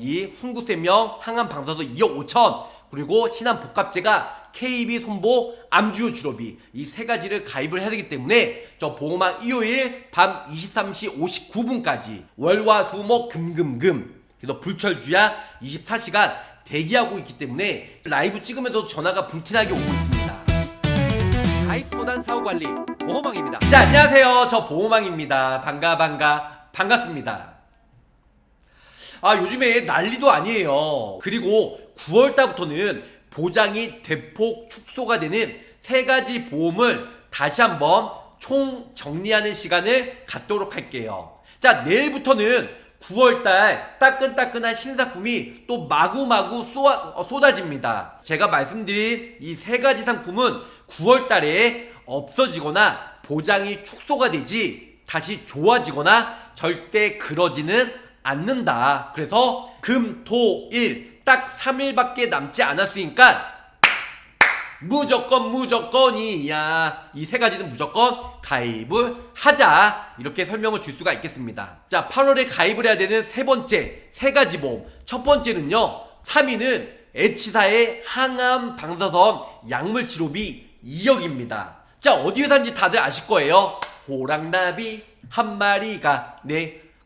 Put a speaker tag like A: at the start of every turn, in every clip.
A: 이 훈구세명 항암방사선 2억 5천, 그리고 신한복합제가 KB 손보 암주요 치료비, 이 세 가지를 가입을 해야 되기 때문에 저 보험왕 일요일 밤 23시 59분까지 월화수목 금금금, 그래서 불철주야 24시간 대기하고 있기 때문에 라이브 찍으면서 전화가 불티나게 오고 있습니다. 가입보단 사후관리 보험왕입니다. 자, 안녕하세요. 저 보험왕입니다. 반갑습니다. 요즘에 난리도 아니에요. 그리고 9월달부터는 보장이 대폭 축소가 되는 세 가지 보험을 다시 한번 총 정리하는 시간을 갖도록 할게요. 자, 내일부터는 9월달 따끈따끈한 신상품이 또 마구마구 쏟아집니다. 제가 말씀드린 이 세 가지 상품은 9월달에 없어지거나 보장이 축소가 되지 다시 좋아지거나 절대 그러지는 않는다. 그래서 금, 토, 일 딱 3일밖에 남지 않았으니까 무조건이야. 이 세 가지는 무조건 가입을 하자. 이렇게 설명을 줄 수가 있겠습니다. 자, 8월에 가입을 해야 되는 세 번째 세 가지 보험. 첫 번째는요, 3위는 H사의 항암 방사선 약물 치료비 2억입니다. 자, 어디 회사인지 다들 아실 거예요. 호랑나비 한 마리가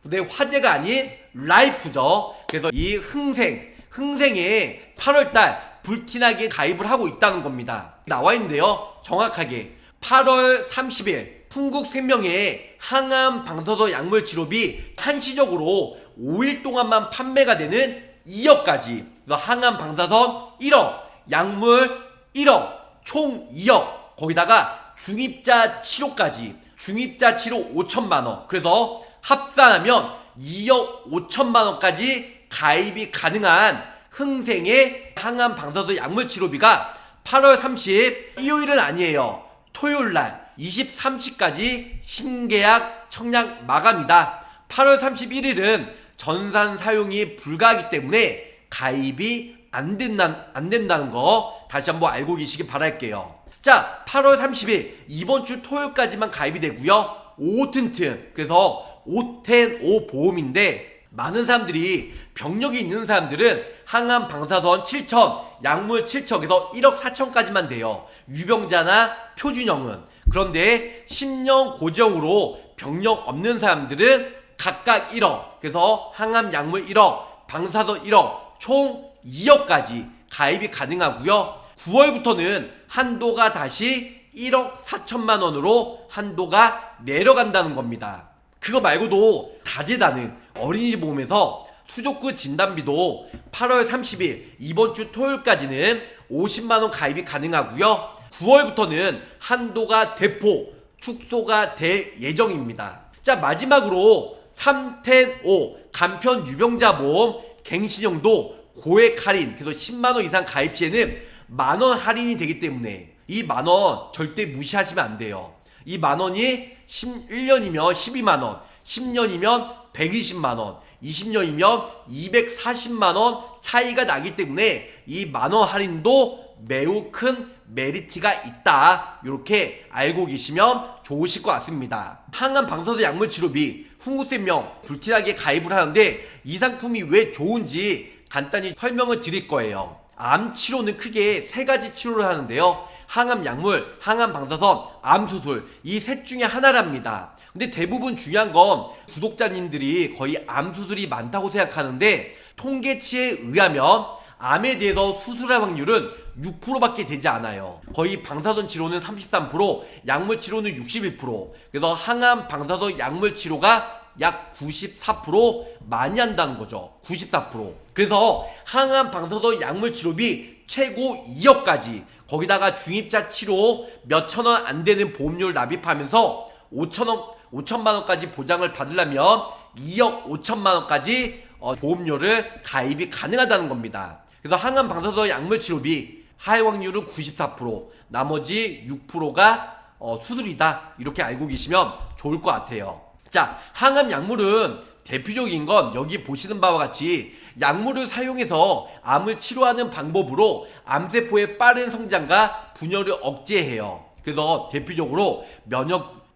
A: 근데 화제가 아닌 라이프죠. 그래서 이 흥생에 8월달 불티나게 가입을 하고 있다는 겁니다. 나와 있는데요, 정확하게 8월 30일 훈국생명의 항암 방사선 약물 치료비 한시적으로 5일 동안만 판매가 되는 2억까지, 항암 방사선 1억, 약물 1억, 총 2억, 거기다가 중입자 치료까지, 중입자 치료 5천만원, 그래서 합산하면 2억 5천만원까지 가입이 가능한 흥생의 항암 방사선 약물 치료비가 8월 30일 일요일은 아니에요. 토요일날 23시까지 신계약 청약 마감이다. 8월 31일은 전산 사용이 불가하기 때문에 가입이 안 된다는 거 다시 한번 알고 계시기 바랄게요. 자, 8월 30일 이번 주 토요일까지만 가입이 되고요. 5 튼튼, 그래서 5텐5 보험인데, 많은 사람들이 병력이 있는 사람들은 항암 방사선 7천, 약물 7척에서 1억 4천까지만 돼요. 유병자나 표준형은. 그런데 10년 고정으로 병력 없는 사람들은 각각 1억, 그래서 항암 약물 1억, 방사선 1억, 총 2억까지 가입이 가능하고요. 9월부터는 한도가 다시 1억 4천만 원으로 한도가 내려간다는 겁니다. 그거 말고도 다재다능 어린이집 보험에서 수족구 진단비도 8월 30일 이번 주 토요일까지는 50만원 가입이 가능하고요. 9월부터는 한도가 대폭 축소가 될 예정입니다. 자, 마지막으로 3텐5 간편 유병자 보험 갱신형도 고액 할인, 그래서 10만원 이상 가입 시에는 만원 할인이 되기 때문에 이 만원 절대 무시하시면 안 돼요. 이 만원이 1년이면 12만원, 10년이면 120만원, 20년이면 240만원 차이가 나기 때문에 이 만원 할인도 매우 큰 메리트가 있다. 이렇게 알고 계시면 좋으실 것 같습니다. 항암 방사선 약물 치료비 훈구생명 불티나게 가입을 하는데 이 상품이 왜 좋은지 간단히 설명을 드릴 거예요. 암 치료는 크게 세 가지 치료를 하는데요. 항암 약물, 항암 방사선, 암 수술, 이 셋 중에 하나랍니다. 근데 대부분 중요한 건 구독자님들이 거의 암 수술이 많다고 생각하는데, 통계치에 의하면 암에 대해서 수술할 확률은 6%밖에 되지 않아요. 거의 방사선 치료는 33%, 약물 치료는 61%, 그래서 항암 방사선 약물 치료가 약 94% 많이 한다는 거죠. 94%. 그래서 항암 방사선 약물 치료비 최고 2억까지, 거기다가 중입자 치료 몇천원 안 되는 보험료를 납입하면서 5천만원까지 보장을 받으려면 2억 5천만원까지 보험료를 가입이 가능하다는 겁니다. 그래서 항암 방사선 약물 치료비 하해 확률은 94%, 나머지 6%가 수술이다. 이렇게 알고 계시면 좋을 것 같아요. 자, 항암 약물은 대표적인 건 여기 보시는 바와 같이 약물을 사용해서 암을 치료하는 방법으로 암세포의 빠른 성장과 분열을 억제해요. 그래서 대표적으로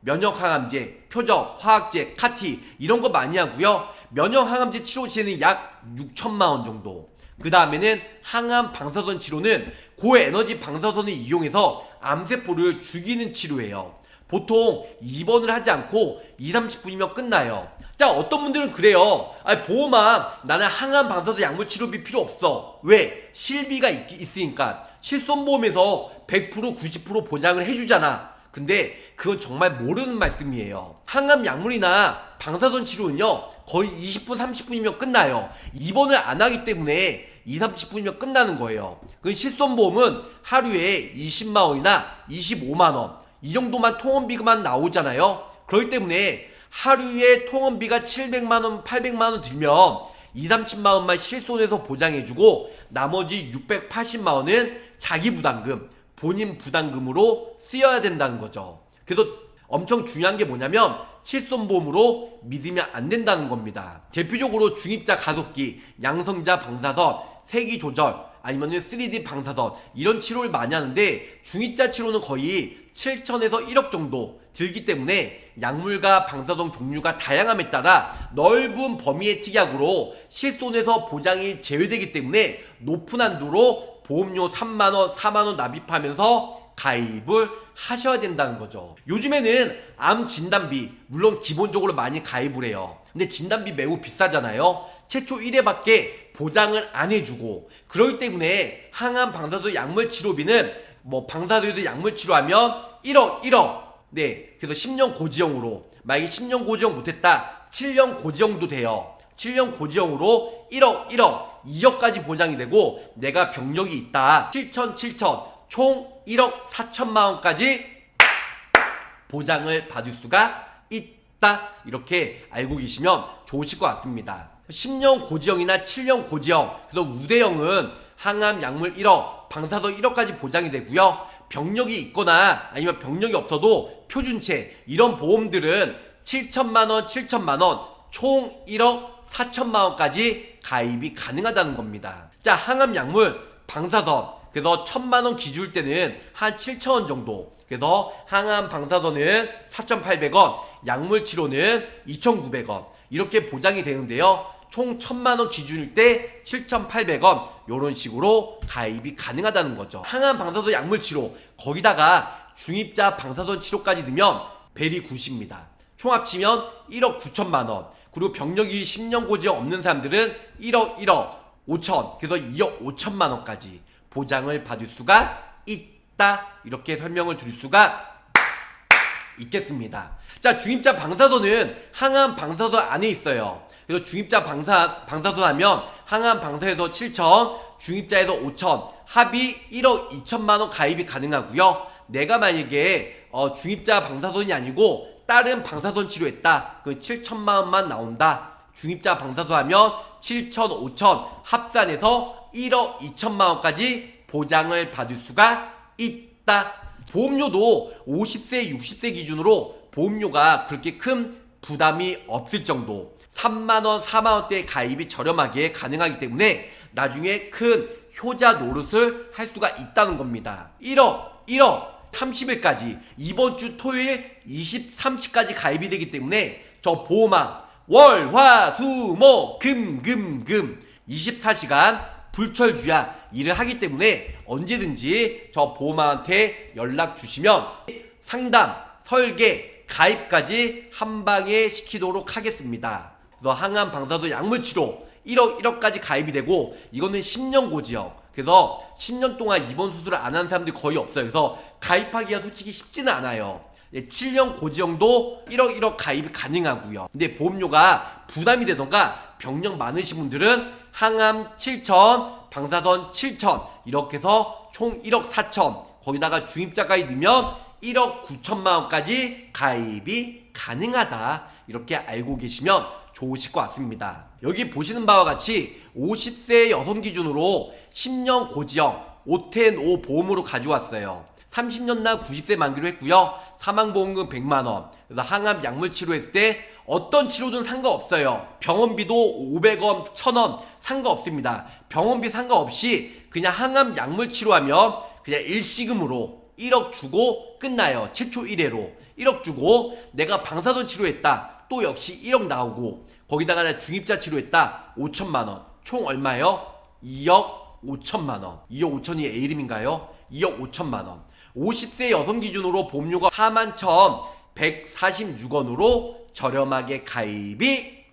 A: 면역항암제, 표적, 화학제, 카티 이런 거 많이 하고요. 면역 항암제 치료 시에는 약 6천만 원 정도. 그 다음에는 항암 방사선 치료는 고에너지 방사선을 이용해서 암세포를 죽이는 치료예요. 보통 입원을 하지 않고 2-30분이면 끝나요. 자, 어떤 분들은 그래요. 보험왕 나는 항암 방사선 약물 치료비 필요 없어. 왜? 실비가 있으니까. 실손보험에서 100% 90% 보장을 해주잖아. 근데 그건 정말 모르는 말씀이에요. 항암 약물이나 방사선 치료는요 거의 20분 30분이면 끝나요. 입원을 안 하기 때문에 2-30분이면 끝나는 거예요. 그 실손보험은 하루에 20만원이나 25만원 이 정도만 통원비만 나오잖아요. 그렇기 때문에 하루에 통원비가 700만원 800만원 들면 2-30만원만 실손해서 보장해주고 나머지 680만원은 자기 부담금, 본인 부담금으로 쓰여야 된다는 거죠. 그래서 엄청 중요한 게 뭐냐면 실손보험으로 믿으면 안 된다는 겁니다. 대표적으로 중입자 가속기, 양성자 방사선, 세기 조절, 아니면은 3D 방사선 이런 치료를 많이 하는데 중입자 치료는 거의 7천에서 1억 정도 들기 때문에 약물과 방사선 종류가 다양함에 따라 넓은 범위의 특약으로 실손에서 보장이 제외되기 때문에 높은 한도로 보험료 3만원, 4만원 납입하면서 가입을 하셔야 된다는 거죠. 요즘에는 암 진단비 물론 기본적으로 많이 가입을 해요. 근데 진단비 매우 비싸잖아요. 최초 1회밖에 보장을 안 해주고 그렇기 때문에 항암 방사선 약물 치료비는 방사선에도 약물 치료하면 1억 네, 그래서 10년 고지형으로 만약에 10년 고지형 못했다 7년 고지형도 돼요. 7년 고지형으로 1억 2억까지 보장이 되고 내가 병력이 있다 7천 총 1억 4천만원까지 보장을 받을 수가 있다. 이렇게 알고 계시면 좋으실 것 같습니다. 10년 고지형이나 7년 고지형, 그래서 우대형은 항암 약물 1억, 방사선 1억까지 보장이 되고요. 병력이 있거나 아니면 병력이 없어도 표준체 이런 보험들은 7천만원 총 1억 4천만원까지 가입이 가능하다는 겁니다. 자, 항암 약물 방사선 그래서 1,000만원 기준일 때는 한 7천원 정도. 그래서 항암 방사선은 4,800원, 약물 치료는 2,900원 이렇게 보장이 되는데요. 총 1,000만원 기준일 때 7,800원 이런 식으로 가입이 가능하다는 거죠. 항암 방사선 약물 치료 거기다가 중입자 방사선 치료까지 넣으면 벨이 굿입니다. 총 합치면 1억 9천만원. 그리고 병력이 10년 고지형 없는 사람들은 1억 5천, 그래서 2억 5천만원까지 보장을 받을 수가 있다. 이렇게 설명을 드릴 수가 있겠습니다. 자, 중입자 방사선은 항암 방사선 안에 있어요. 그래서 중입자 방사선 하면 항암 방사에서 7천, 중입자에서 5천, 합이 1억 2천만원 가입이 가능하고요. 내가 만약에 중입자 방사선이 아니고 다른 방사선 치료했다. 그 7천만원만 나온다. 중입자 방사선 하면 7천, 5천 합산해서 1억 2천만원까지 보장을 받을 수가 있다. 보험료도 50세, 60세 기준으로 보험료가 그렇게 큰 부담이 없을 정도 3만원, 4만원대의 가입이 저렴하게 가능하기 때문에 나중에 큰 효자 노릇을 할 수가 있다는 겁니다. 1억 30일까지 이번 주 토요일 30까지 가입이 되기 때문에 저 보험왕 월, 화, 수, 목, 금 24시간 불철주야 일을 하기 때문에 언제든지 저 보험왕한테 연락 주시면 상담, 설계, 가입까지 한방에 시키도록 하겠습니다. 그래서 항암 방사선 약물 치료 1억까지 가입이 되고 이거는 10년 고지형. 그래서 10년 동안 입원 수술을 안 한 사람들이 거의 없어요. 그래서 가입하기가 솔직히 쉽지는 않아요. 7년 고지형도 1억 가입이 가능하고요. 근데 보험료가 부담이 되던가 병력 많으신 분들은 항암 7천, 방사선 7천 이렇게 해서 총 1억 4천 거기다가 중입자까지 넣으면 1억 9천만원까지 가입이 가능하다. 이렇게 알고 계시면 좋으실 것 같습니다. 여기 보시는 바와 같이 50세 여성 기준으로 10년 고지형 510 보험으로 가져왔어요. 30년나 90세 만기로 했고요. 사망보험금 100만원. 그래서 항암 약물 치료했을 때 어떤 치료든 상관없어요. 병원비도 500원, 1000원 상관없습니다. 병원비 상관없이 그냥 항암 약물 치료하면 그냥 일시금으로 1억 주고 끝나요. 최초 1회로 1억 주고 내가 방사선 치료했다. 또 역시 1억 나오고 거기다가 중입자 치료했다. 5천만원. 총 얼마요? 2억 5천만원. 2억 5천이 A 이름인가요? 2억 5천만원. 50세 여성 기준으로 보험료가 41,146원으로 저렴하게 가입이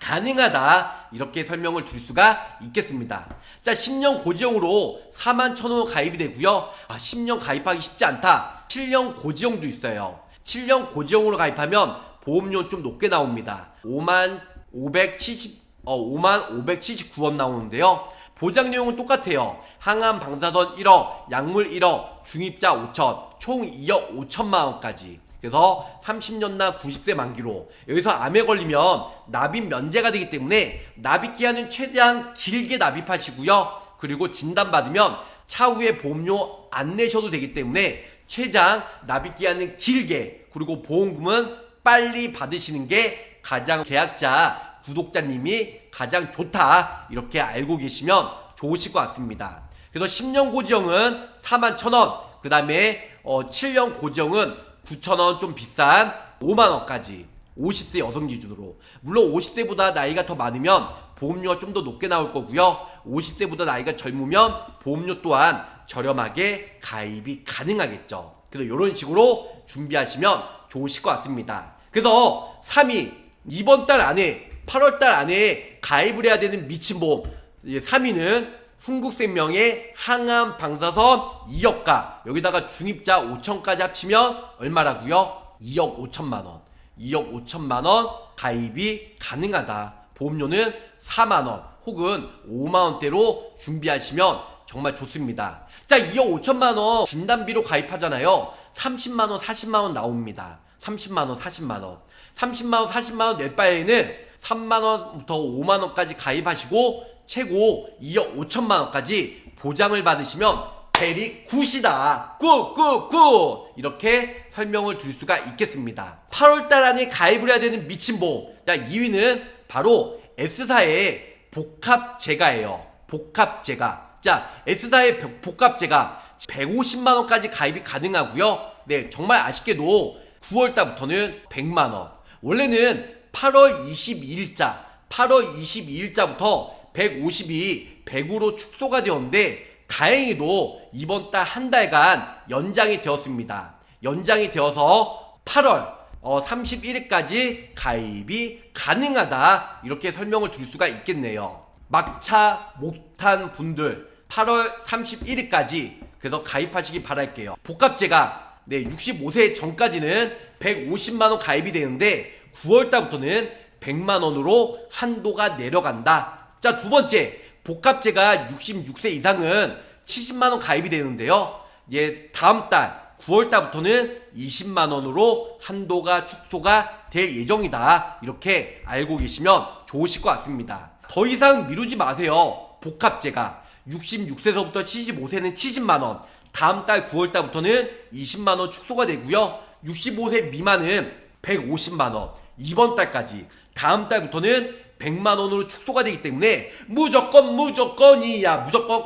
A: 가능하다. 이렇게 설명을 드릴 수가 있겠습니다. 자, 10년 고지형으로 41,000원 가입이 되고요. 10년 가입하기 쉽지 않다. 7년 고지형도 있어요. 7년 고지형으로 가입하면 보험료 좀 높게 나옵니다. 55,579원 나오는데요. 보장 내용은 똑같아요. 항암 방사선 1억, 약물 1억, 중입자 5천, 총 2억 5천만원까지. 그래서 30년나 90세 만기로 여기서 암에 걸리면 납입 면제가 되기 때문에 납입 기한은 최대한 길게 납입하시고요. 그리고 진단받으면 차후에 보험료 안 내셔도 되기 때문에 최장 납입 기한은 길게, 그리고 보험금은 빨리 받으시는 게 가장 계약자 구독자님이 가장 좋다. 이렇게 알고 계시면 좋으실 것 같습니다. 그래서 10년 고지형은 41,000원, 그 다음에 7년 고지형은 9,000원, 좀 비싼 5만원까지 50세 여성 기준으로. 물론 50세보다 나이가 더 많으면 보험료가 좀 더 높게 나올 거고요. 50세보다 나이가 젊으면 보험료 또한 저렴하게 가입이 가능하겠죠. 그래서 이런 식으로 준비하시면 좋으실 것 같습니다. 그래서 3위, 이번 달 안에 8월 달 안에 가입을 해야 되는 미친보험 3위는 흥국생명의 항암 방사선 2억가, 여기다가 중입자 5천까지 합치면 얼마라고요? 2억 5천만원. 2억 5천만원 가입이 가능하다. 보험료는 4만원 혹은 5만원대로 준비하시면 정말 좋습니다. 자, 2억 5천만원 진단비로 가입하잖아요. 30만원 40만원 나옵니다. 30만원 40만원 30만원 40만원 낼 바에는 3만원부터 5만원까지 가입하시고 최고 2억 5천만원까지 보장을 받으시면 베리 굿이다. 굿! 이렇게 설명을 드릴 수가 있겠습니다. 8월달 안에 가입을 해야 되는 미친보험. 자, 2위는 바로 S사의 복합재가예요. 복합재가. 자, S사의 복합재가 150만원까지 가입이 가능하고요. 네, 정말 아쉽게도 9월달부터는 100만원. 원래는 8월 22일자부터 150이 100으로 축소가 되었는데 다행히도 이번 달 한 달간 연장이 되었습니다. 연장이 되어서 8월 31일까지 가입이 가능하다. 이렇게 설명을 드릴 수가 있겠네요. 막차 못한 분들 8월 31일까지 그래서 가입하시기 바랄게요. 복합재가 65세 전까지는 150만원 가입이 되는데 9월달부터는 100만원으로 한도가 내려간다. 자, 두 번째, 복합재가 66세 이상은 70만원 가입이 되는데요. 다음 달 9월달부터는 20만원으로 한도가 축소가 될 예정이다. 이렇게 알고 계시면 좋으실 것 같습니다. 더 이상 미루지 마세요. 복합재가 66세서부터 75세는 70만원, 다음 달 9월달부터는 20만원 축소가 되고요. 65세 미만은 150만원, 이번 달까지, 다음 달부터는 100만원으로 축소가 되기 때문에 무조건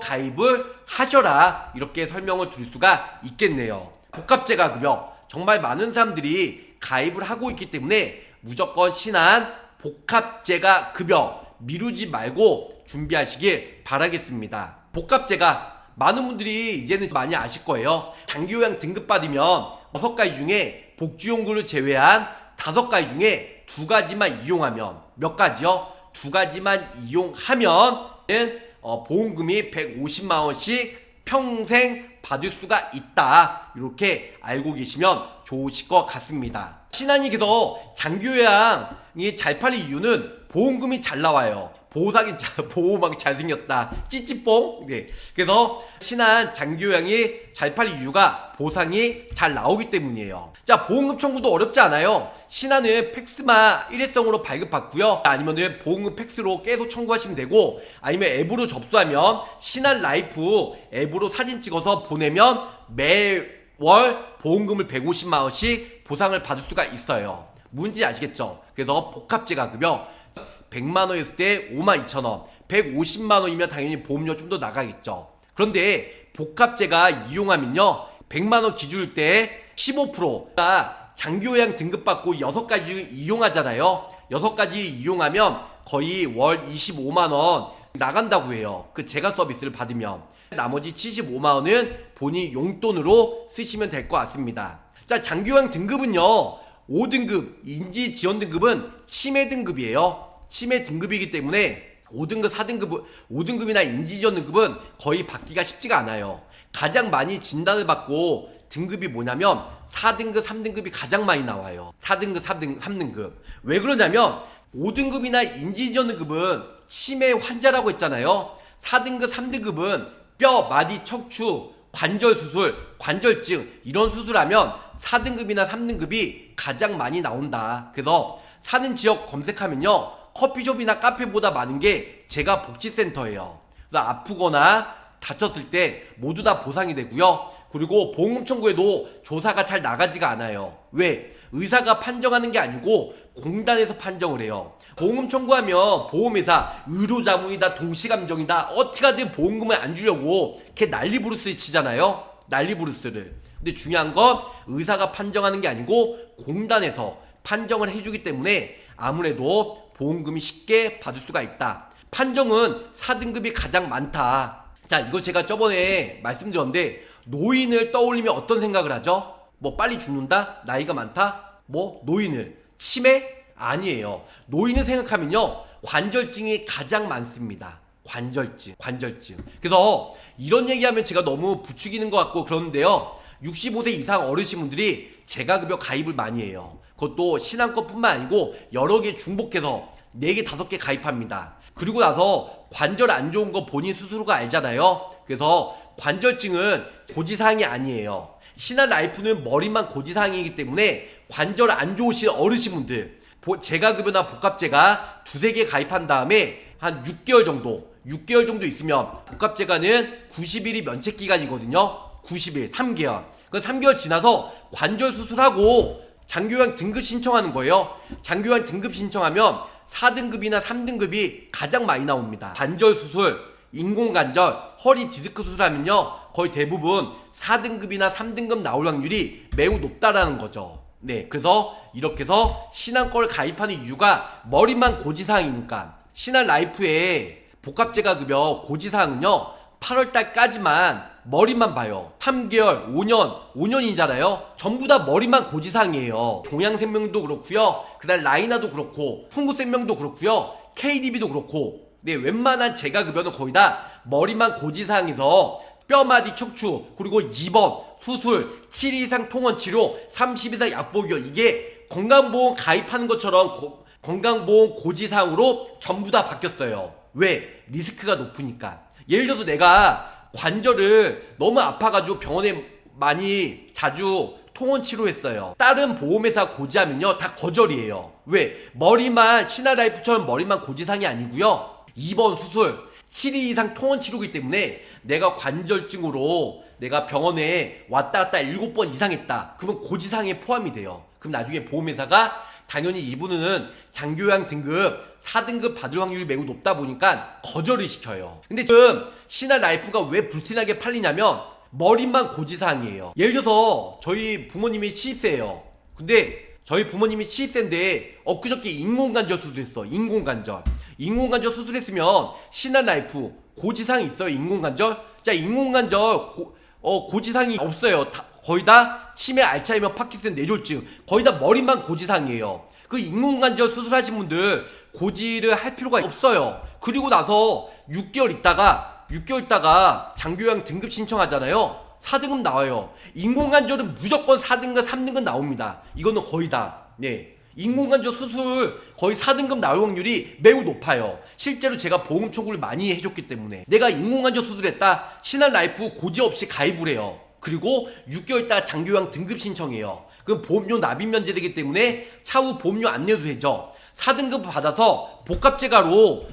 A: 가입을 하셔라. 이렇게 설명을 드릴 수가 있겠네요. 복합재가 급여 정말 많은 사람들이 가입을 하고 있기 때문에 무조건 신한 복합재가 급여 미루지 말고 준비하시길 바라겠습니다. 복합재가 많은 분들이 이제는 많이 아실 거예요. 장기요양 등급 받으면 6가지 중에 복지용구를 제외한 5가지 중에 2가지만 이용하면, 몇 가지요? 2가지만 이용하면 보험금이 150만원씩 평생 받을 수가 있다. 이렇게 알고 계시면 좋으실 것 같습니다. 신한이 그래서 장기요양이 잘 팔릴 이유는 보험금이 잘 나와요. 보호막이 잘생겼다. 찌찌뽕. 네. 그래서 신한 장기요양이 잘 팔릴 이유가 보상이 잘 나오기 때문이에요. 자, 보험금 청구도 어렵지 않아요. 신한은 팩스만 일회성으로 발급받고요. 아니면은 보험금 팩스로 계속 청구하시면 되고, 아니면 앱으로 접수하면 신한 라이프 앱으로 사진 찍어서 보내면 매월 보험금을 150만원씩 보상을 받을 수가 있어요. 뭔지 아시겠죠? 그래서 복합재가급여 100만원이었을 때 52,000원, 150만원이면 당연히 보험료 좀 더 나가겠죠. 그런데 복합재가 이용하면요, 100만원 기준일 때 15%가 장기요양 등급받고 6가지 이용하잖아요. 6가지 이용하면 거의 월 25만원 나간다고 해요. 그 제가 서비스를 받으면. 나머지 75만원은 본인 용돈으로 쓰시면 될 것 같습니다. 자, 장기요양 등급은요, 5등급, 인지 지원 등급은 치매 등급이에요. 치매 등급이기 때문에 5등급, 4등급, 5등급이나 인지 지원 등급은 거의 받기가 쉽지가 않아요. 가장 많이 진단을 받고 등급이 뭐냐면 4등급, 3등급이 가장 많이 나와요. 4등급, 3등급. 왜 그러냐면 5등급이나 인지 지원 등급은 치매 환자라고 했잖아요. 4등급, 3등급은 뼈, 마디, 척추, 관절 수술, 관절증 이런 수술하면 4등급이나 3등급이 가장 많이 나온다. 그래서 사는 지역 검색하면요, 커피숍이나 카페보다 많은 게 제가 복지센터예요. 그래서 아프거나 다쳤을 때 모두 다 보상이 되고요. 그리고 보험 청구에도 조사가 잘 나가지가 않아요. 왜? 의사가 판정하는 게 아니고 공단에서 판정을 해요. 보험 청구하면 보험회사 의료자문이다, 동시감정이다, 어떻게 하든 보험금을 안 주려고 걔 난리부르스 치잖아요. 난리부르스를. 근데 중요한 건 의사가 판정하는 게 아니고 공단에서 판정을 해주기 때문에 아무래도 보험금이 쉽게 받을 수가 있다. 판정은 4등급이 가장 많다. 자, 이거 제가 저번에 말씀드렸는데 노인을 떠올리면 어떤 생각을 하죠? 뭐 빨리 죽는다? 나이가 많다? 뭐 노인을 치매? 아니에요. 노인을 생각하면요, 관절증이 가장 많습니다. 관절증. 그래서 이런 얘기하면 제가 너무 부추기는 것 같고 그러는데요, 65세 이상 어르신분들이 재가급여 가입을 많이 해요. 그것도 신한꺼뿐만 아니고 여러 개 중복해서 4개, 5개 가입합니다. 그리고 나서 관절 안 좋은 거 본인 스스로가 알잖아요. 그래서 관절증은 고지사항이 아니에요. 신한라이프는 머리만 고지사항이기 때문에 관절 안 좋으신 어르신분들 재가급여나 복합재가 2-3개 가입한 다음에 한 6개월 정도 있으면 복합재가는 90일이 면책기간이거든요. 90일, 3개월. 그 3개월 지나서 관절 수술하고 장기요양 등급 신청하는 거예요. 장기요양 등급 신청하면 4등급이나 3등급이 가장 많이 나옵니다. 관절 수술, 인공관절, 허리 디스크 수술하면요, 거의 대부분 4등급이나 3등급 나올 확률이 매우 높다라는 거죠. 네, 그래서 이렇게 해서 신한걸 가입하는 이유가 머리만 고지사항이니까. 신한라이프의 복합재가급여 고지사항은요, 8월달까지만 머리만 봐요. 3개월, 5년이잖아요. 전부 다 머리만 고지사항이에요. 동양생명도 그렇고요, 그다음 라이나도 그렇고, 풍구생명도 그렇고요, KDB도 그렇고. 네, 웬만한 재가급여는 거의 다 머리만 고지사항에서 뼈마디 척추, 그리고 입원, 수술, 7일 이상 통원 치료, 30일 이상 약복이요. 이게 건강보험 가입하는 것처럼 건강보험 고지사항으로 전부 다 바뀌었어요. 왜? 리스크가 높으니까. 예를 들어서 내가 관절을 너무 아파가지고 병원에 많이 자주 통원 치료했어요. 다른 보험회사 고지하면요, 다 거절이에요. 왜? 머리만, 신한라이프처럼 머리만 고지사항이 아니고요, 입원, 수술, 7일 이상 통원 치료이기 때문에 내가 관절증으로 내가 병원에 왔다 갔다 7번 이상 했다. 그러면 고지사항에 포함이 돼요. 그럼 나중에 보험회사가 당연히 이분은 장기요양 등급 4등급 받을 확률이 매우 높다 보니까 거절을 시켜요. 근데 지금 신한라이프가 왜 불티나게 팔리냐면 머리만 고지사항이에요. 예를 들어서 저희 부모님이 70세예요. 근데 저희 부모님이 70세인데 엊그저께 인공관절 수술했어. 인공관절 수술했으면 신한라이프 고지사항이 있어요. 인공관절? 자, 인공관절 고지사항이 없어요. 거의 다 치매, 알츠하이머, 파킨슨, 뇌졸중, 거의 다 머리만 고지사항이에요. 그 인공관절 수술하신 분들 고지를 할 필요가 없어요. 그리고 나서 6개월 있다가 장기요양 등급 신청하잖아요. 4등급 나와요. 인공관절은 무조건 4등급, 3등급 나옵니다. 이거는 거의 다. 네. 인공관절 수술 거의 4등급 나올 확률이 매우 높아요. 실제로 제가 보험 청구를 많이 해줬기 때문에. 내가 인공관절 수술했다, 신한라이프 고지 없이 가입을 해요. 그리고 6개월 있다가 장기요양 등급 신청해요. 그럼 보험료 납입 면제되기 때문에 차후 보험료 안 내도 되죠. 4등급 받아서 복합재가로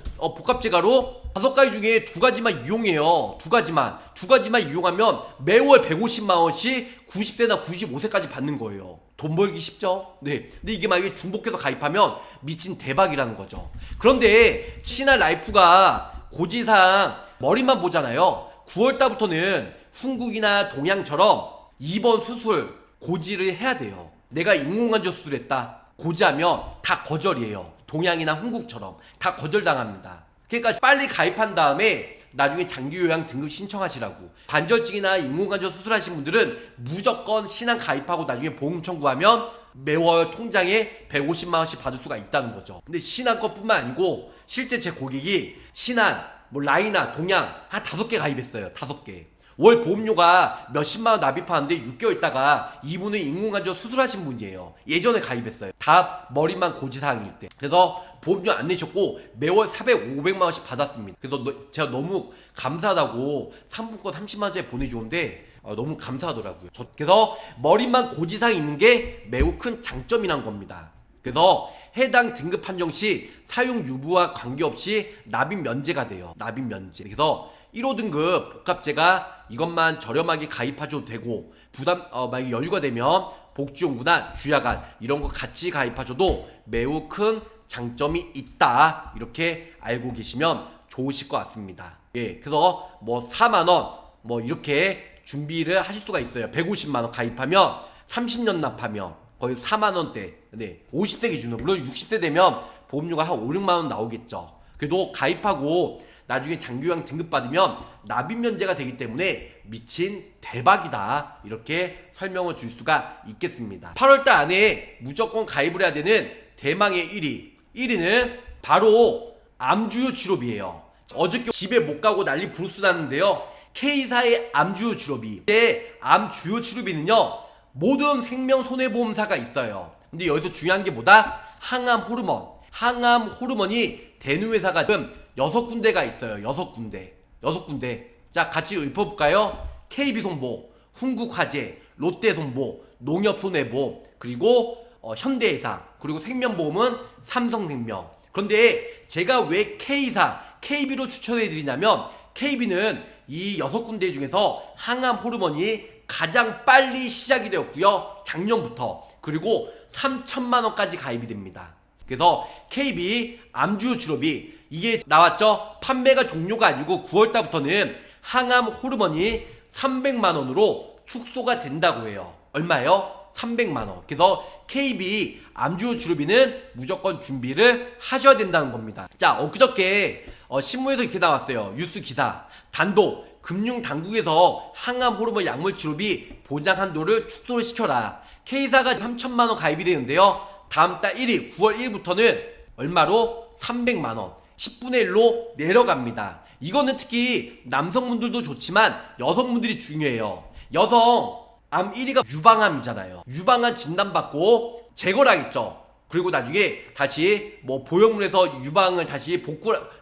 A: 5가지 중에 2가지만 이용해요. 2가지만 이용하면 매월 150만원씩 90세나 95세까지 받는 거예요. 돈 벌기 쉽죠? 네. 근데 이게 만약에 중복해서 가입하면 미친 대박이라는 거죠. 그런데 신한라이프가 고지사항 머리만 보잖아요. 9월달부터는 중국이나 동양처럼 입원 수술 고지를 해야 돼요. 내가 인공관절 수술했다 고지하면 다 거절이에요. 동양이나 한국처럼 다 거절당합니다. 그러니까 빨리 가입한 다음에 나중에 장기요양 등급 신청하시라고. 관절증이나 인공관절 수술하신 분들은 무조건 신한 가입하고 나중에 보험 청구하면 매월 통장에 150만원씩 받을 수가 있다는 거죠. 근데 신한 것뿐만 아니고 실제 제 고객이 신한, 뭐 라이나, 동양 한 5개 가입했어요. 5개. 월 보험료가 몇십만원 납입하는데 6개월 있다가 이분은 인공관절 수술하신 분이에요. 예전에 가입했어요. 다 머리만 고지사항일 때. 그래서 보험료 안 내셨고 매월 400, 500만원씩 받았습니다. 그래서 제가 너무 감사하다고 상품권 30만원짜리 보내주는데 너무 감사하더라고요. 그래서 머리만 고지사항 있는 게 매우 큰 장점이란 겁니다. 그래서 해당 등급 판정 시 사용 유무와 관계없이 납입 면제가 돼요. 납입 면제. 그래서 1호 등급 복합제가 이것만 저렴하게 가입하셔도 되고 부담 만약에 여유가 되면 복지용구나 주야간 이런 거 같이 가입하셔도 매우 큰 장점이 있다. 이렇게 알고 계시면 좋으실 것 같습니다. 예, 그래서 뭐 4만원 뭐 이렇게 준비를 하실 수가 있어요. 150만원 가입하면 30년 납하면 거의 4만원대. 네, 50대 기준으로. 물론 60대 되면 보험료가 한 5, 6만원 나오겠죠. 그래도 가입하고 나중에 장기요양 등급 받으면 납입 면제가 되기 때문에 미친 대박이다. 이렇게 설명을 줄 수가 있겠습니다. 8월달 안에 무조건 가입을 해야 되는 대망의 1위. 1위는 바로 암주요 치료비예요. 어저께 집에 못 가고 난리 부르스 났는데요. K사의 암주요 치료비. 이때 암주요 치료비는요. 모든 생명 손해보험사가 있어요. 근데 여기서 중요한 게 뭐다? 항암 호르몬. 항암 호르몬이 되는 회사가 지금 6군데가 있어요. 6군데. 자, 같이 읊어볼까요? KB손보, 흥국화재, 롯데손보, 농협손해보험, 그리고 현대해상, 그리고 생명보험은 삼성생명. 그런데 제가 왜 K사, KB로 추천해드리냐면 KB는 이 6군데 중에서 항암 호르몬이 가장 빨리 시작이 되었고요. 작년부터. 그리고 3천만원까지 가입이 됩니다. 그래서 KB 암주요 치료비 이게 나왔죠? 판매가 종료가 아니고 9월달부터는 항암 호르몬이 300만원으로 축소가 된다고 해요. 얼마예요? 300만원. 그래서 KB 암주요 치료비는 무조건 준비를 하셔야 된다는 겁니다. 자, 엊그저께 신문에서 이렇게 나왔어요. 뉴스 기사. 단독 금융당국에서 항암 호르몬 약물 치료비 보장 한도를 축소를 시켜라. K사가 3천만원 가입이 되는데요. 다음 달 1일 9월 1일부터는 얼마로? 300만원. 10분의 1로 내려갑니다. 이거는 특히 남성분들도 좋지만 여성분들이 중요해요. 여성 암 1위가 유방암이잖아요. 유방암 진단받고 제거를 하겠죠. 그리고 나중에 다시 뭐 보형물에서 유방을 다시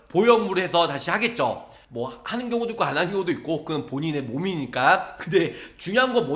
A: 보형물해서 다시 하겠죠. 뭐 하는 경우도 있고 안 하는 경우도 있고 그건 본인의 몸이니까. 근데 중요한 건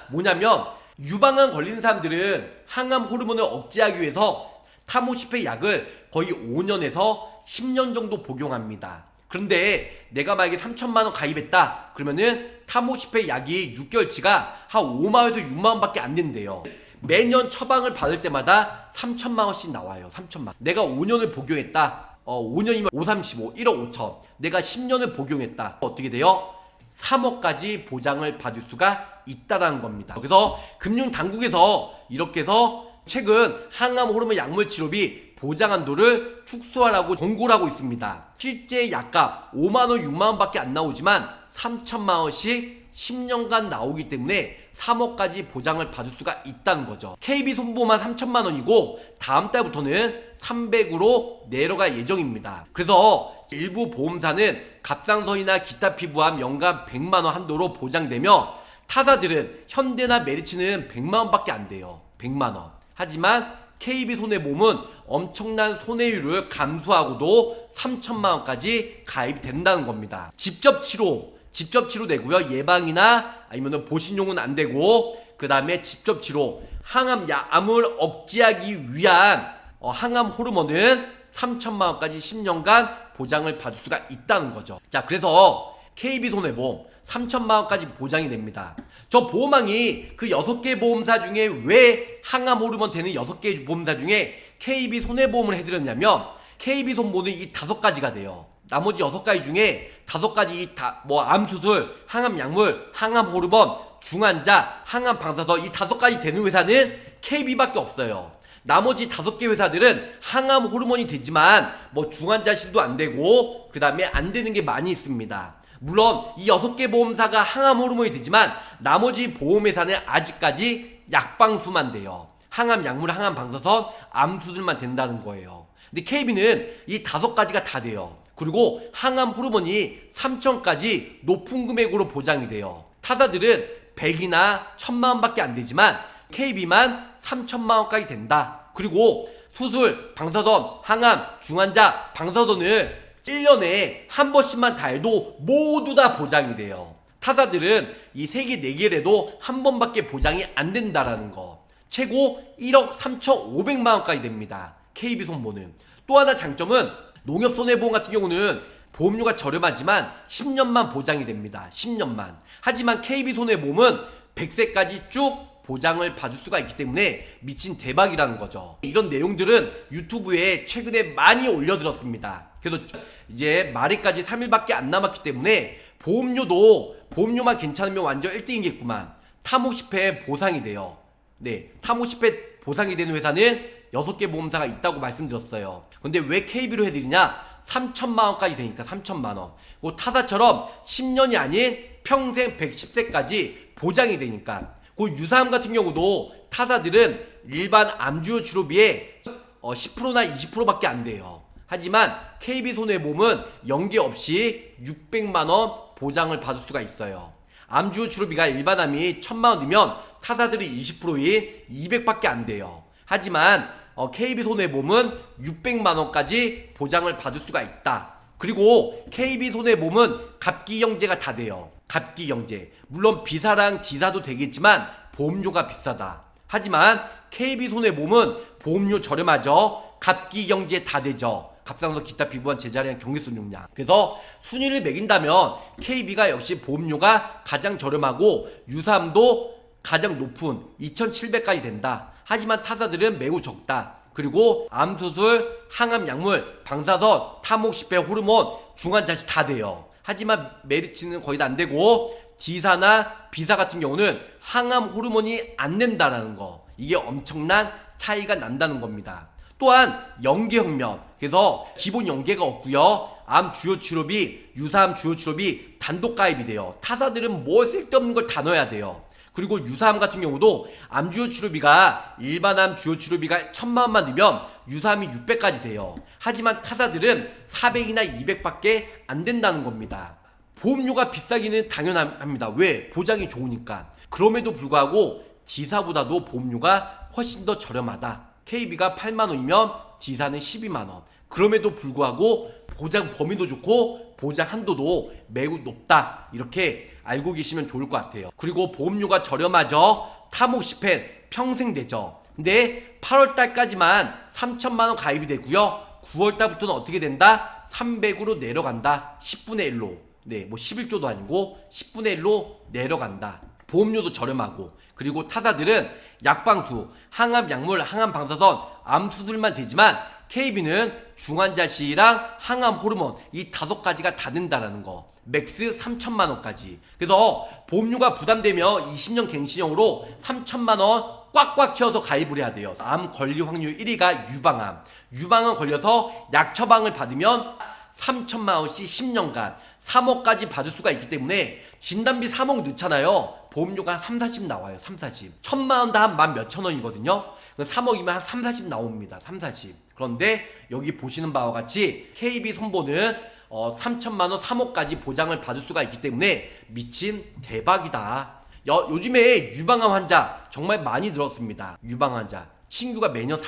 A: 뭐냐면 유방암 걸린 사람들은 항암 호르몬을 억제하기 위해서 타모시페 약을 거의 5년에서 10년 정도 복용합니다. 그런데 내가 만약에 3천만원 가입했다 그러면은 타모시페 약이 6개월치가 한 5만원에서 6만원 밖에 안 된대요. 매년 처방을 받을 때마다 3천만원씩 나와요. 3천만. 내가 5년을 복용했다. 5년이면 5, 35, 1억 5천. 내가 10년을 복용했다. 어떻게 돼요? 3억까지 보장을 받을 수가 있다라는 겁니다. 그래서 금융당국에서 이렇게 해서 최근 항암 호르몬 약물 치료비 보장 한도를 축소하라고 권고를 하고 있습니다. 실제 약값 5만원, 6만원 밖에 안 나오지만 3천만원씩 10년간 나오기 때문에 3억까지 보장을 받을 수가 있다는 거죠. KB손보만 3천만원이고 다음 달부터는 300으로 내려갈 예정입니다. 그래서 일부 보험사는 갑상선이나 기타 피부암 연간 100만원 한도로 보장되며 타사들은 현대나 메리츠는 100만원 밖에 안 돼요. 100만원. 하지만 KB손해보험은 엄청난 손해율을 감수하고도 3천만원까지 가입된다는 겁니다. 직접 치료 되고요. 예방이나 아니면 보신용은 안 되고 그 다음에 직접 치료 암을 억제하기 위한 항암 호르몬은 3천만원까지 10년간 보장을 받을 수가 있다는 거죠. 자, 그래서 KB손해보험 3천만원까지 보장이 됩니다. 저 보험왕이 그 6개 보험사 중에 왜 항암 호르몬 되는 6개 보험사 중에 KB손해보험을 해드렸냐면 KB손보는 이 5가지가 돼요. 나머지 6가지 중에 5가지 뭐 암수술, 항암약물, 항암호르몬, 중환자, 항암방사선 이 5가지 되는 회사는 KB밖에 없어요. 나머지 5개 회사들은 항암 호르몬이 되지만 뭐 중환자실도 안 되고 그 다음에 안 되는 게 많이 있습니다. 물론 이 6개 보험사가 항암 호르몬이 되지만 나머지 보험회사는 아직까지 약방수만 돼요. 항암 약물, 항암 방사선, 암수술만 된다는 거예요. 근데 KB는 이 5가지가 다 돼요. 그리고 항암 호르몬이 3천까지 높은 금액으로 보장이 돼요. 타사들은 100이나 1000만 원밖에 안 되지만 KB만 3천만 원까지 된다. 그리고 수술, 방사선, 항암, 중환자, 방사선을 1년에 한 번씩만 다 해도 모두 다 보장이 돼요. 타사들은 이 3개, 4개라도 한 번밖에 보장이 안 된다라는 거. 최고 1억 3,500만 원까지 됩니다. KB 손보는. 또 하나 장점은 농협손해보험 같은 경우는 보험료가 저렴하지만 10년만 보장이 됩니다. 10년만. 하지만 KB손해보험은 100세까지 쭉 보장을 받을 수가 있기 때문에 미친 대박이라는 거죠. 이런 내용들은 유튜브에 최근에 많이 올려들었습니다. 그래서 이제 말일까지 3일밖에 안 남았기 때문에 보험료만 괜찮으면 완전 1등이겠구만. 타목 10회 보상이 돼요. 네, 타목 10회 보상이 되는 회사는 6개 보험사가 있다고 말씀드렸어요. 근데 왜 KB로 해드리냐? 3천만 원까지 되니까 3천만 원. 타사처럼 10년이 아닌 평생 110세까지 보장이 되니까. 유사암 같은 경우도 타사들은 일반 암주요 치료비에 10%나 20%밖에 안 돼요. 하지만 KB손해보험은 연계 없이 600만 원 보장을 받을 수가 있어요. 암주요 치료비가 일반암이 1000만 원이면 타사들이 20%인 200밖에 안 돼요. 하지만 KB손해보험은 600만 원까지 보장을 받을 수가 있다. 그리고 KB손해보험은 갑기형제가 다 돼요. 갑기형제. 물론 B사랑 D사도 되겠지만 보험료가 비싸다. 하지만 KB손해보험은 보험료 저렴하죠. 갑기형제 다 되죠. 갑상선, 기타 피부암, 제자리암, 경계선 용량. 그래서 순위를 매긴다면 KB가 역시 보험료가 가장 저렴하고 유사암도 가장 높은 2,700까지 된다. 하지만 타사들은 매우 적다. 그리고 암수술, 항암 약물, 방사선, 타목 10회 호르몬, 중환자실 다 돼요. 하지만 메리츠는 거의 다 안 되고 D사나 B사 같은 경우는 항암 호르몬이 안 된다라는 거. 이게 엄청난 차이가 난다는 겁니다. 또한 연계혁명. 그래서 기본 연계가 없고요. 암 주요 치료비, 유사암 주요 치료비 단독 가입이 돼요. 타사들은 뭐 쓸데없는 걸 다 넣어야 돼요. 그리고 유사암 같은 경우도 암 주요 치료비가 일반암 주요 치료비가 1000만 원만 넣으면 유사암이 600까지 돼요. 하지만 타사들은 400이나 200밖에 안 된다는 겁니다. 보험료가 비싸기는 당연합니다. 왜? 보장이 좋으니까. 그럼에도 불구하고 D사보다도 보험료가 훨씬 더 저렴하다. KB가 8만 원이면 D사는 12만 원. 그럼에도 불구하고 보장 범위도 좋고 보장 한도도 매우 높다. 이렇게 알고 계시면 좋을 것 같아요. 그리고 보험료가 저렴하죠. 타목 10회 평생 되죠. 근데 8월달까지만 3천만 원 가입이 되고요. 9월달부터는 어떻게 된다? 300으로 내려간다. 10분의 1로. 네, 뭐 11조도 아니고 10분의 1로 내려간다. 보험료도 저렴하고. 그리고 타사들은 약방수, 항암 약물, 항암 방사선, 암 수술만 되지만 KB는 중환자실이랑 항암 호르몬 이 5가지가 다 된다라는 거. 맥스 3천만 원까지. 그래서 보험료가 부담되면 20년 갱신형으로 3천만 원 꽉꽉 채워서 가입을 해야 돼요. 암 권리 확률 1위가 유방암. 유방암 걸려서 약 처방을 받으면 3천만 원씩 10년간 3억까지 받을 수가 있기 때문에 진단비 3억 넣잖아요. 보험료가 한 3, 40 나와요. 3, 40. 1000만 원 다 한 만 몇천 원이거든요. 3억이면 한 3, 40 나옵니다. 3, 40. 그런데 여기 보시는 바와 같이 KB 손보는 3천만 원, 3억까지 보장을 받을 수가 있기 때문에 미친 대박이다. 요즘에 유방암 환자 정말 많이 늘었습니다. 유방암 환자. 신규가 매년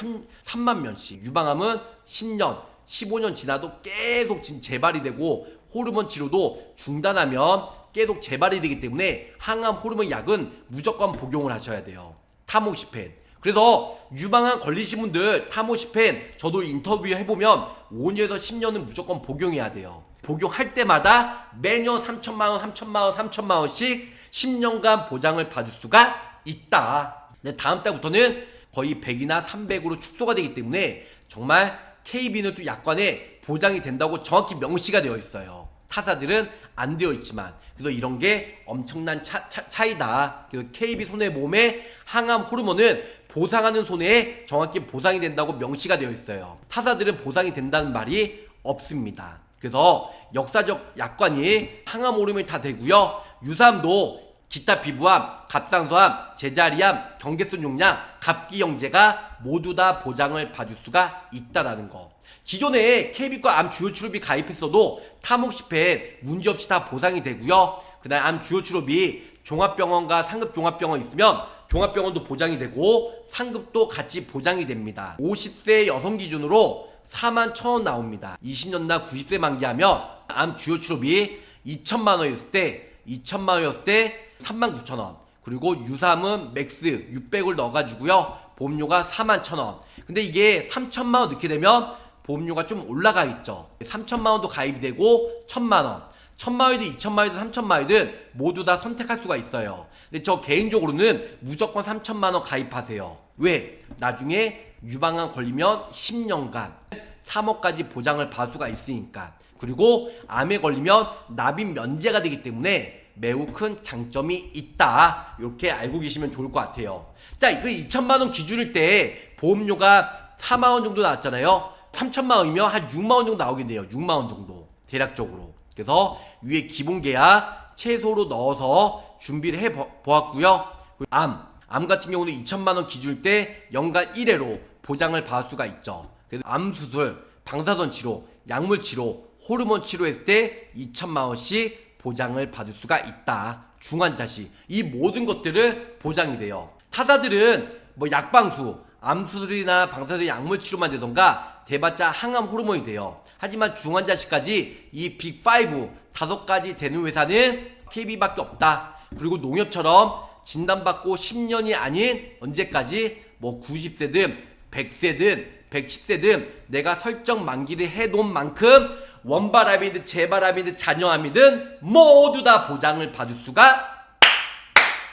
A: 3만 명씩. 유방암은 10년, 15년 지나도 계속 재발이 되고 호르몬 치료도 중단하면 계속 재발이 되기 때문에 항암 호르몬 약은 무조건 복용을 하셔야 돼요. 타모시펜. 그래서 유방암 걸리신 분들 타모시펜 저도 인터뷰 해보면 5년에서 10년은 무조건 복용해야 돼요. 복용할 때마다 매년 3천만 원, 3천만 원, 3천만 원씩 10년간 보장을 받을 수가 있다. 근데 다음 달부터는 거의 100이나 300으로 축소가 되기 때문에 정말 KB는 또 약관에 보장이 된다고 정확히 명시가 되어 있어요. 타사들은 안 되어 있지만 그래서 이런 게 엄청난 차이다. 그래서 KB손해보험의 항암 호르몬은 보상하는 손해에 정확히 보상이 된다고 명시가 되어 있어요. 타사들은 보상이 된다는 말이 없습니다. 그래서 역사적 약관이 항암 호르몬이 다 되고요. 유사암도 기타 피부암, 갑상선암, 제자리암, 경계선 용량, 갑기형제가 모두 다 보장을 받을 수가 있다라는 거. 기존에 KB과 암 주요 치료비 가입했어도 타목시패 문제없이 다 보상이 되고요. 그다음 암 주요 치료비 종합병원과 상급 종합병원 있으면 종합병원도 보장이 되고 상급도 같이 보장이 됩니다. 50세 여성 기준으로 41,000원 나옵니다. 20년 나 90세 만기하면 암 주요 치료비 2천만원이었을 때 39,000원, 그리고 유사암은 맥스 600을 넣어가지고요 보험료가 41,000원. 근데 이게 3천만원 넣게 되면 보험료가 좀 올라가 있죠. 3천만원도 가입이 되고 1,000만원, 1,000만원이든 2,000만원이든 3,000만원이든 모두 다 선택할 수가 있어요. 근데 저 개인적으로는 무조건 3,000만원 가입하세요. 왜? 나중에 유방암 걸리면 10년간 3억까지 보장을 받을 수가 있으니까. 그리고 암에 걸리면 납입 면제가 되기 때문에 매우 큰 장점이 있다. 이렇게 알고 계시면 좋을 것 같아요. 자, 이거 2천만원 기준일 때 보험료가 4만원 정도 나왔잖아요. 3천만원이면 한 6만원 정도 나오겠네요. 6만원 정도 대략적으로. 그래서 위에 기본계약 최소로 넣어서 준비를 해보았고요. 암 같은 경우는 2천만원 기준일 때 연간 1회로 보장을 받을 수가 있죠. 그래서 암수술, 방사선 치료, 약물 치료, 호르몬 치료했을 때 2천만원씩 보장을 받을 수가 있다. 중환자시. 이 모든 것들을 보장이 돼요. 타사들은 뭐 약방수, 암수술이나 방사선 약물 치료만 되던가 대봤자 항암 호르몬이 돼요. 하지만 중환자시까지 이 빅5 5가지 되는 회사는 KB밖에 없다. 그리고 농협처럼 진단받고 10년이 아닌 언제까지 뭐 90세든 100세든 110세든 내가 설정 만기를 해놓은 만큼 원바람이든 재바람이든 잔여암이든 모두 다 보장을 받을 수가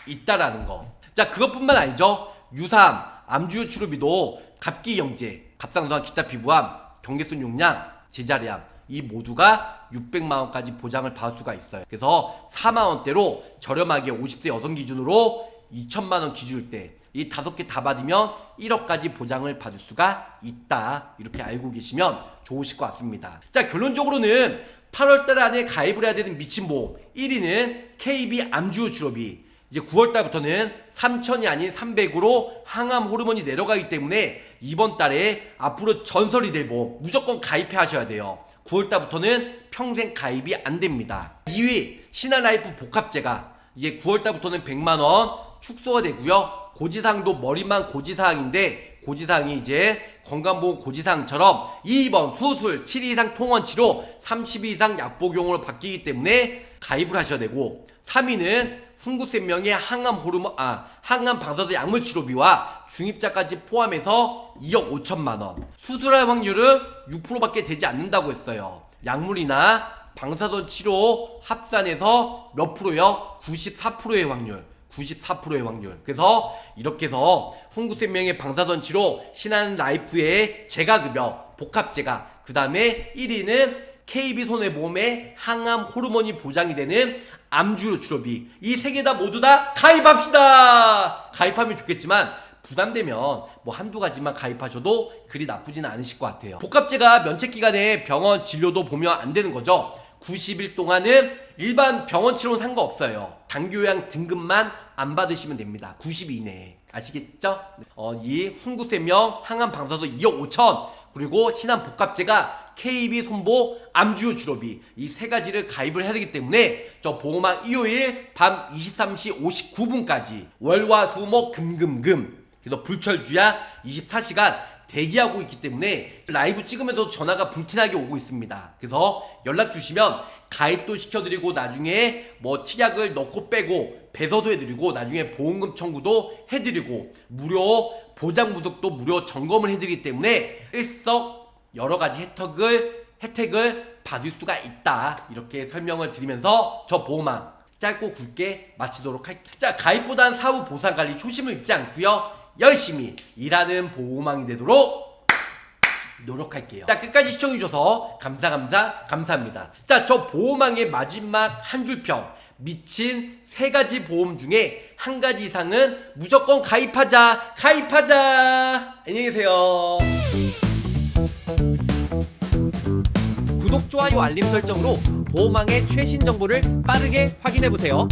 A: 있다라는 거. 자, 그것뿐만 아니죠. 유사암, 암주요 치료비도 갑기형제, 갑상선 기타 피부암, 경계선 용량, 제자리암 이 모두가 600만원까지 보장을 받을 수가 있어요. 그래서 4만원대로 저렴하게 50세 여성 기준으로 2천만원 기준일 때 이 5개 다 받으면 1억까지 보장을 받을 수가 있다. 이렇게 알고 계시면 좋으실 것 같습니다. 자, 결론적으로는 8월달 안에 가입을 해야 되는 미친보험 1위는 KB 암주요 치료비. 이제 9월달부터는 3,000이 아닌 300으로 항암 호르몬이 내려가기 때문에 이번 달에 앞으로 전설이 될 보험 무조건 가입해 하셔야 돼요. 9월달부터는 평생 가입이 안 됩니다. 2위 신한라이프 복합제가 이제 9월달부터는 100만원 축소가 되고요. 고지사항도 머리만 고지사항인데 고지사항이 이제 건강보험 고지사항처럼 2번 수술, 7일 이상 통원 치료, 30일 이상 약복용으로 바뀌기 때문에 가입을 하셔야 되고 3위는 훈구센명의 항암 방사선 약물 치료비와 중입자까지 포함해서 2억 5천만원. 수술할 확률은 6%밖에 되지 않는다고 했어요. 약물이나 방사선 치료 합산해서 몇 프로요? 94%의 확률. 94%의 확률. 그래서 이렇게 해서 훈구생명의 방사선 치료, 신한라이프의 재가급여, 복합재가, 그 다음에 1위는 KB손해보험의 항암 호르몬이 보장이 되는 암주요 치료비. 이 세 개 다 모두 다 가입합시다. 가입하면 좋겠지만 부담되면 뭐 한두 가지만 가입하셔도 그리 나쁘지는 않으실 것 같아요. 복합재가 면책기간에 병원 진료도 보면 안 되는 거죠. 90일 동안은 일반 병원 치료는 상관없어요. 장기요양 등급만 안 받으시면 됩니다. 90일 이내에. 아시겠죠? 이 훈구센명 항암 방사선 2억 5천 그리고 신한복합재가 KB 손보 암주요 치료비 이 세 가지를 가입을 해야 되기 때문에 저 보험왕 일요일 밤 23시 59분까지 월화수목 금금금 그래서 불철주야 24시간 대기하고 있기 때문에 라이브 찍으면서 전화가 불티나게 오고 있습니다. 그래서 연락 주시면 가입도 시켜드리고 나중에 뭐 특약을 넣고 빼고 배서도 해드리고 나중에 보험금 청구도 해드리고 무료 보장 무속도 무료 점검을 해드리기 때문에 일석 여러가지 혜택을 받을 수가 있다. 이렇게 설명을 드리면서 저 보험왕 짧고 굵게 마치도록 할게요. 자, 가입보단 사후 보상관리 초심을 잊지 않고요 열심히 일하는 보험왕이 되도록 노력할게요. 자, 끝까지 시청해주셔서 감사합니다. 자, 저 보호망의 마지막 한 줄평. 미친 3가지 보험 중에 1가지 이상은 무조건 가입하자. 안녕히 계세요.
B: 구독, 좋아요, 알림 설정으로 보호망의 최신 정보를 빠르게 확인해보세요.